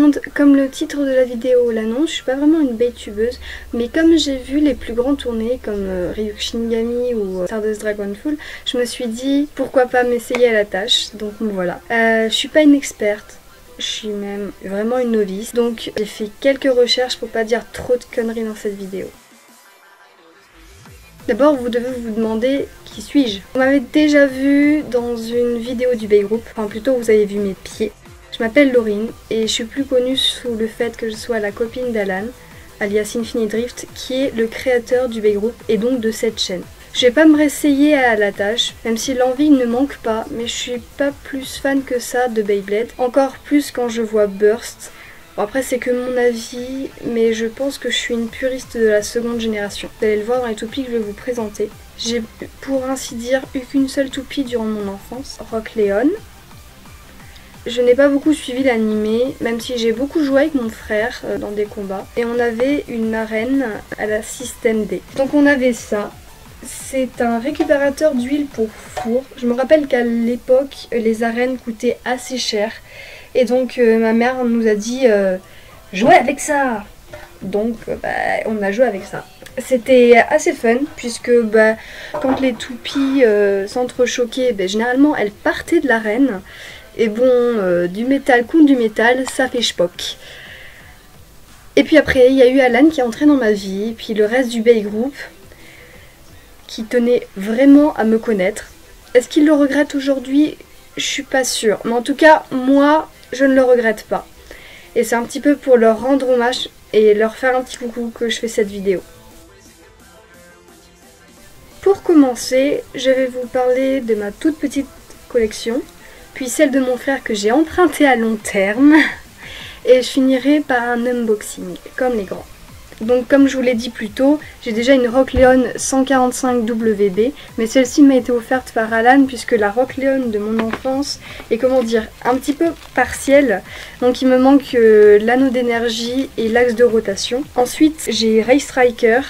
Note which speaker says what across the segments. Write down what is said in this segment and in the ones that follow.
Speaker 1: monde, comme le titre de la vidéo l'annonce, je suis pas vraiment une baitubeuse, mais comme j'ai vu les plus grands tournées comme Ryuk Shinigami ou Stardust Dragonfall, je me suis dit pourquoi pas m'essayer à la tâche, donc voilà. Je suis pas une experte, je suis même vraiment une novice, donc j'ai fait quelques recherches pour pas dire trop de conneries dans cette vidéo. D'abord, vous devez vous demander qui suis-je. Vous m'avez déjà vu dans une vidéo du Bae Group, enfin plutôt vous avez vu mes pieds. Je m'appelle Laurine et je suis plus connue sous le fait que je sois la copine d'Alan, alias Infinite Drift, qui est le créateur du Bae Group et donc de cette chaîne. Je vais pas me réessayer à la tâche, même si l'envie ne manque pas, mais je suis pas plus fan que ça de Beyblade, encore plus quand je vois Burst. Bon, après c'est que mon avis, mais je pense que je suis une puriste de la seconde génération. Vous allez le voir dans les toupies que je vais vous présenter. J'ai pour ainsi dire eu qu'une seule toupie durant mon enfance, Rock Leon. Je n'ai pas beaucoup suivi l'animé, même si j'ai beaucoup joué avec mon frère dans des combats. Et on avait une arène à la Système D. Donc on avait ça. C'est un récupérateur d'huile pour four. Je me rappelle qu'à l'époque, les arènes coûtaient assez cher. Et donc ma mère nous a dit jouez avec ça. Donc on a joué avec ça. C'était assez fun puisque quand les toupies s'entrechoquaient, généralement elles partaient de l'arène. Et bon, du métal contre du métal, ça fait schpock. Et puis après, il y a eu Alan qui est entré dans ma vie, puis le reste du Bae Group qui tenait vraiment à me connaître. Est-ce qu'il le regrette aujourd'hui? Je suis pas sûre. Mais en tout cas, moi, je ne le regrette pas. Et c'est un petit peu pour leur rendre hommage et leur faire un petit coucou que je fais cette vidéo. Pour commencer, je vais vous parler de ma toute petite collection, puis celle de mon frère que j'ai empruntée à long terme, et je finirai par un unboxing, comme les grands. Donc comme je vous l'ai dit plus tôt, j'ai déjà une Rock Leon 145 WB, mais celle-ci m'a été offerte par Alan puisque la Rock Leon de mon enfance est, comment dire, un petit peu partielle. Donc il me manque l'anneau d'énergie et l'axe de rotation. Ensuite j'ai Ray Striker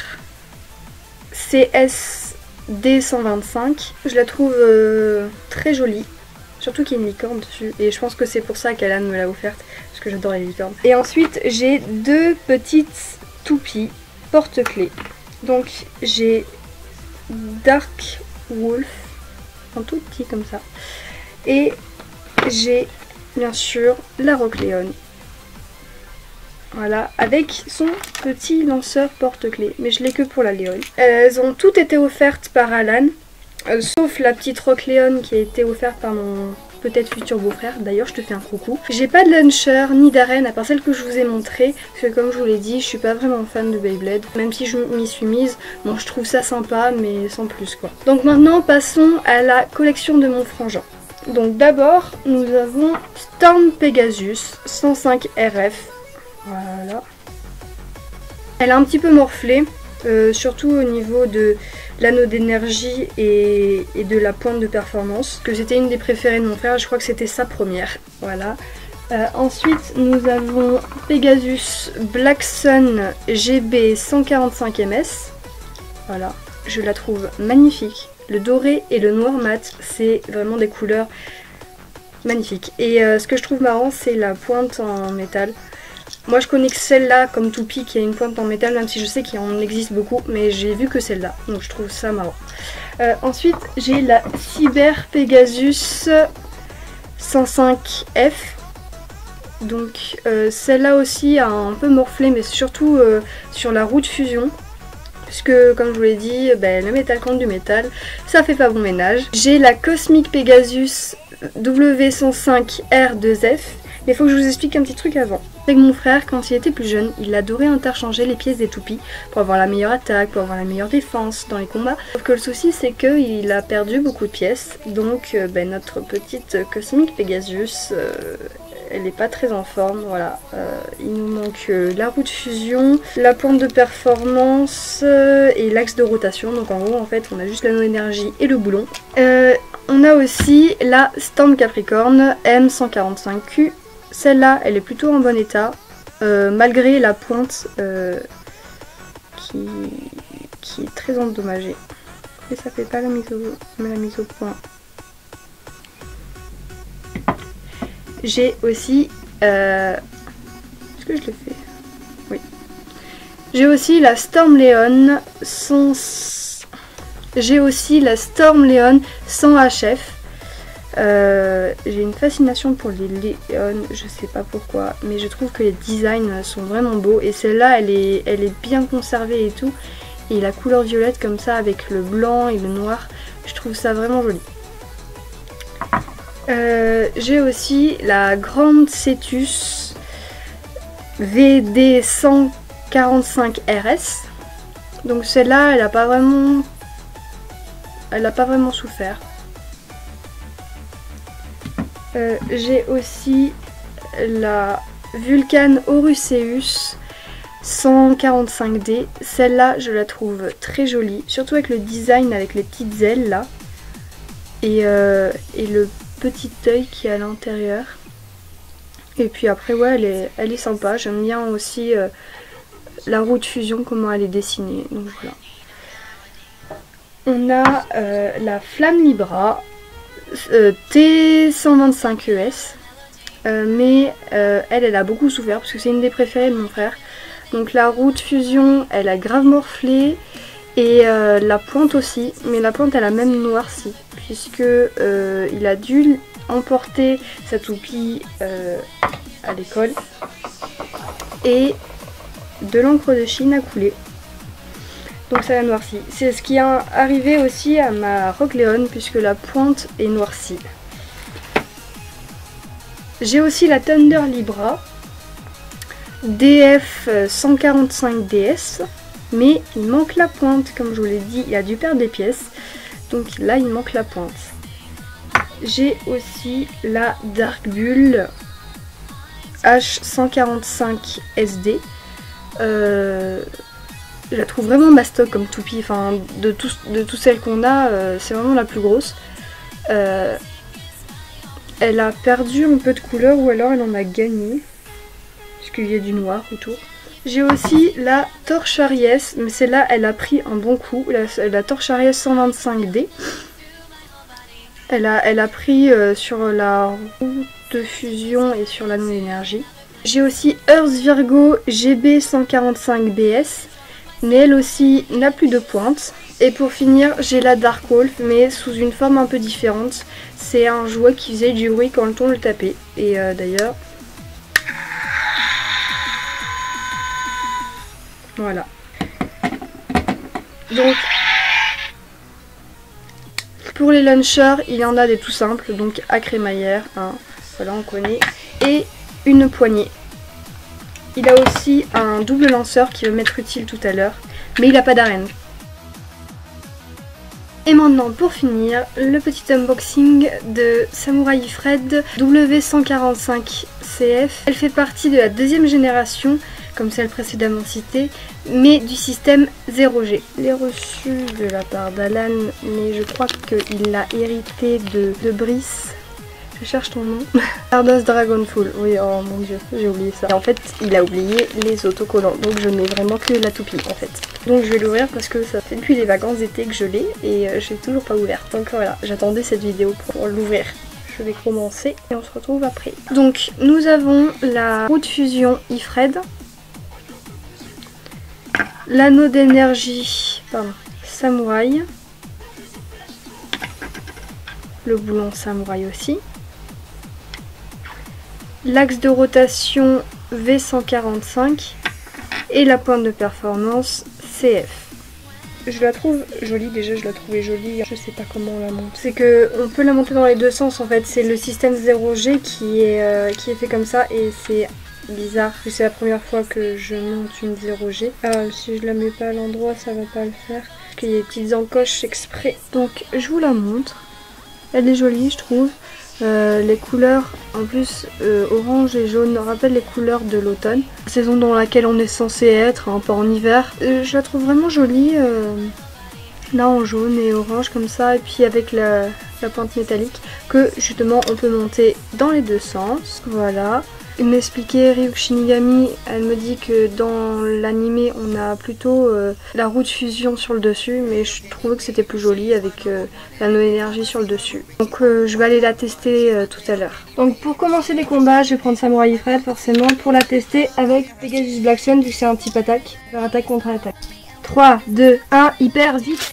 Speaker 1: CSD 125. Je la trouve très jolie. Surtout qu'il y a une licorne dessus. Et je pense que c'est pour ça qu'Alan me l'a offerte, parce que j'adore les licornes. Et ensuite j'ai deux petites toupies porte-clés. Donc j'ai Dark Wolf, un tout petit comme ça. Et j'ai bien sûr la Rock Leon. Voilà, avec son petit lanceur porte-clés. Mais je l'ai que pour la Leon. Elles ont toutes été offertes par Alan. Sauf la petite Rock Leon qui a été offerte par mon peut-être futur beau-frère. D'ailleurs, je te fais un coucou. J'ai pas de launcher ni d'arène à part celle que je vous ai montrée. Parce que comme je vous l'ai dit, je suis pas vraiment fan de Beyblade. Même si je m'y suis mise, bon, je trouve ça sympa, mais sans plus quoi. Donc maintenant, passons à la collection de mon frangin. Donc d'abord, nous avons Storm Pegasus 105 RF. Voilà. Elle est un petit peu morflée. Surtout au niveau de l'anneau d'énergie et de la pointe de performance, que c'était une des préférées de mon frère, je crois que c'était sa première. Voilà. Ensuite nous avons Pegasus Black Sun GB 145 ms. Voilà, je la trouve magnifique. Le doré et le noir mat, c'est vraiment des couleurs magnifiques. Et ce que je trouve marrant, c'est la pointe en métal. Moi je connais que celle-là comme toupie qui a une pointe en métal, même si je sais qu'il en existe beaucoup, mais j'ai vu que celle-là, donc je trouve ça marrant. Ensuite j'ai la Cyber Pegasus 105F. Donc celle-là aussi a un peu morflé, mais surtout sur la roue de fusion. Puisque comme je vous l'ai dit, le métal contre du métal, ça fait pas bon ménage. J'ai la Cosmic Pegasus W105R2F. Mais il faut que je vous explique un petit truc avant. Avec mon frère, quand il était plus jeune, il adorait interchanger les pièces des toupies pour avoir la meilleure attaque, pour avoir la meilleure défense dans les combats. Sauf que le souci, c'est qu'il a perdu beaucoup de pièces. Donc notre petite Cosmic Pegasus, elle n'est pas très en forme. Voilà, il nous manque la roue de fusion, la pointe de performance et l'axe de rotation. Donc en gros, en fait, on a juste l'anneau d'énergie et le boulon. On a aussi la Storm Capricorn M145Q. Celle-là, elle est plutôt en bon état, malgré la pointe qui est très endommagée. Et ça fait pas la mise au point. J'ai aussi Est-ce que je l'ai fait? Oui. J'ai aussi la Storm Leon sans... J'ai aussi la Storm Leon sans HF. J'ai une fascination pour les Léon, je sais pas pourquoi, mais je trouve que les designs sont vraiment beaux. Et celle-là, elle est bien conservée et tout. Et la couleur violette comme ça avec le blanc et le noir, je trouve ça vraiment joli. J'ai aussi la Grande Cetus VD 145 RS. Donc celle-là, elle a pas vraiment souffert. J'ai aussi la Vulcan Orusseus 145D. Celle-là, je la trouve très jolie, surtout avec le design avec les petites ailes là et le petit œil qui est à l'intérieur. Et puis après, ouais, elle est sympa. J'aime bien aussi la roue de fusion, comment elle est dessinée. Donc voilà. On a la Flamme Libra T125ES. Mais elle a beaucoup souffert parce que c'est une des préférées de mon frère. Donc la roue de fusion, elle a grave morflé. Et la pointe aussi. Mais la pointe, elle a même noirci. Puisque il a dû emporter sa toupie à l'école. Et de l'encre de Chine a coulé. Donc ça a noirci. C'est ce qui est arrivé aussi à ma Rock Leon puisque la pointe est noircie. J'ai aussi la Thunder Libra DF 145 DS. Mais il manque la pointe, comme je vous l'ai dit, il a dû perdre des pièces. Donc là il manque la pointe. J'ai aussi la Dark Bull H145 SD. Je la trouve vraiment mastoc comme toupie, enfin de toutes celles qu'on a, c'est vraiment la plus grosse. Elle a perdu un peu de couleur ou alors elle en a gagné, puisqu'il y a du noir autour. J'ai aussi la Torch Aries, mais celle-là elle a pris un bon coup, la Torch Aries 125D. Elle a pris sur la roue de fusion et sur l'anneau d'énergie. J'ai aussi Earth Virgo GB 145 BS. Mais elle aussi n'a plus de pointe. Et pour finir, j'ai la Dark Wolf, mais sous une forme un peu différente. C'est un jouet qui faisait du bruit quand on le tapait. Et d'ailleurs... Voilà. Donc, pour les launchers, il y en a des tout simples. Donc à crémaillère, hein, voilà on connaît. Et une poignée. Il a aussi un double lanceur qui va m'être utile tout à l'heure, mais il n'a pas d'arène. Et maintenant, pour finir, le petit unboxing de Samurai Ifred W145CF. Elle fait partie de la deuxième génération, comme celle précédemment citée, mais du système 0G. Je l'ai reçu de la part d'Alan, mais je crois qu'il l'a hérité de Brice. Je cherche ton nom. Stardust Dragonfall. Oui, oh mon dieu, j'ai oublié ça. Et en fait, il a oublié les autocollants. Donc je n'ai vraiment que la toupie en fait. Donc je vais l'ouvrir parce que ça fait depuis les vacances d'été que je l'ai et je l'ai toujours pas ouverte. Donc voilà, j'attendais cette vidéo pour l'ouvrir. Je vais commencer et on se retrouve après. Donc nous avons la roue de fusion Ifred. L'anneau d'énergie, Samouraï. Le boulon Samouraï aussi. L'axe de rotation V145 et la pointe de performance CF. Je la trouve jolie, déjà je la trouvais jolie, je sais pas comment on la monte. C'est que on peut la monter dans les deux sens en fait, c'est le système 0G qui est fait comme ça et c'est bizarre. C'est la première fois que je monte une 0G. Ah, si je la mets pas à l'endroit ça va pas le faire, parce qu'il y a des petites encoches exprès. Donc je vous la montre, elle est jolie je trouve. Les couleurs en plus orange et jaune rappellent les couleurs de l'automne, saison dans laquelle on est censé être, un peu en hiver. Je la trouve vraiment jolie là en jaune et orange comme ça, et puis avec la pointe métallique que justement on peut monter dans les deux sens. Voilà, m'expliquait Ryuk Shinigami, elle me dit que dans l'animé on a plutôt la roue de fusion sur le dessus, mais je trouvais que c'était plus joli avec la no-énergie sur le dessus. Donc je vais aller la tester tout à l'heure. Donc pour commencer les combats, je vais prendre Samurai Fred forcément pour la tester avec Pegasus Black Sun vu que c'est un type attaque. Faire attaque contre attaque. 3, 2, 1, hyper vite.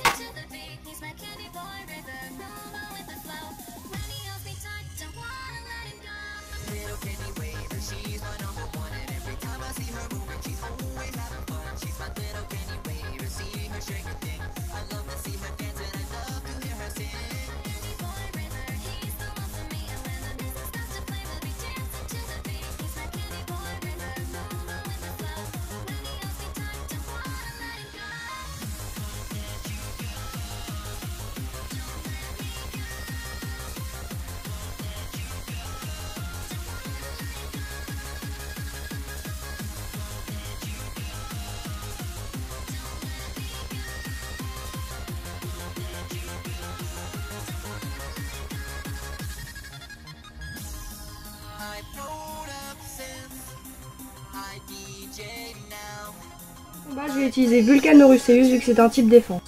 Speaker 1: Bah, je vais utiliser Vulcanoruseus vu que c'est un type défense.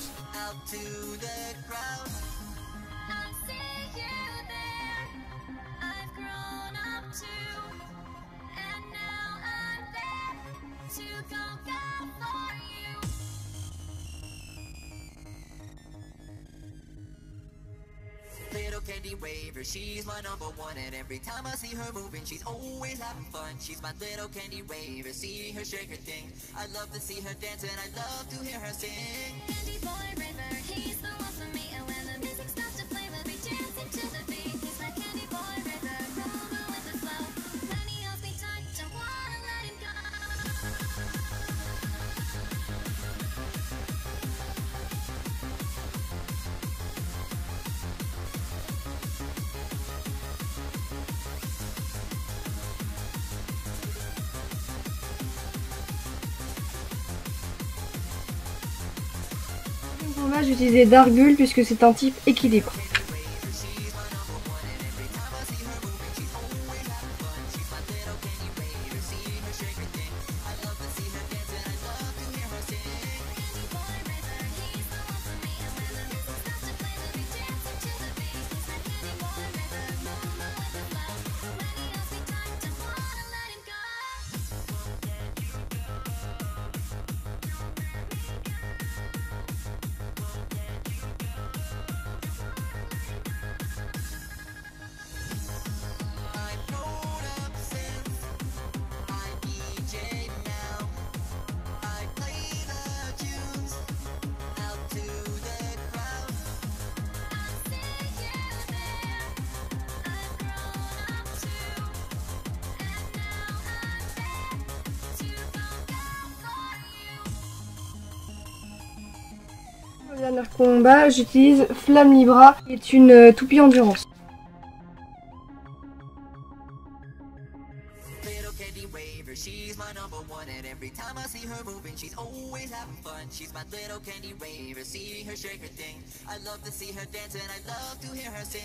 Speaker 2: Candy waver, she's my number one, and every time I see her moving, she's always having fun. She's my little candy waver, see her shake her thing. I love to see her dance, and I love to hear her sing. Candy boy river, he's the one for me, and when the music starts to play, we'll be dancing to the beat. He's my candy boy river, moving with the flow. When he holds me tight, don't wanna let him go.
Speaker 1: Là, j'ai utilisé Dargul puisque c'est un type équilibre. Au dernier combat, j'utilise Flamme Libra, qui est une toupie endurance.
Speaker 2: She's my number one, and every time I see her moving, she's always having fun. She's my little candy waver, see her shake her thing. I love to see her dance, and I love to hear her sing.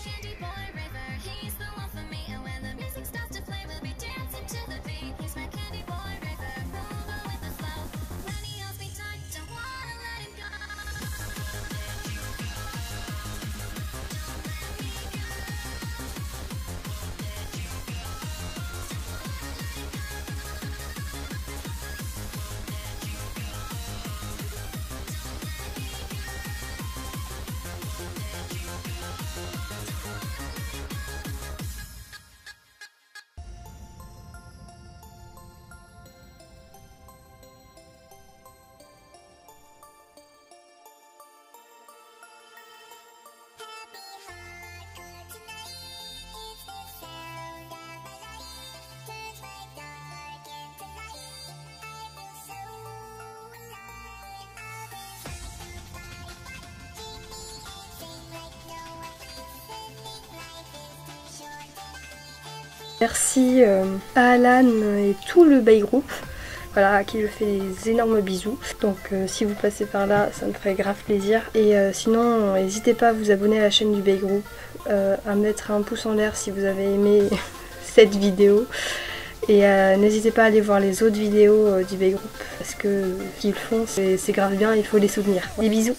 Speaker 2: Candy boy river, he's the one for me, and when the music starts to play, we'll be dancing to the beat. He's my candy boy river, moving with the flow. When he holds me tight, don't wanna let him go.
Speaker 1: Merci à Alan et tout le Bay Group, voilà, à qui je fais des énormes bisous. Donc si vous passez par là, ça me ferait grave plaisir. Et sinon, n'hésitez pas à vous abonner à la chaîne du Bay Group, à mettre un pouce en l'air si vous avez aimé cette vidéo. Et n'hésitez pas à aller voir les autres vidéos du B-Group parce que ce qu'ils font c'est grave bien, il faut les soutenir. Des bisous.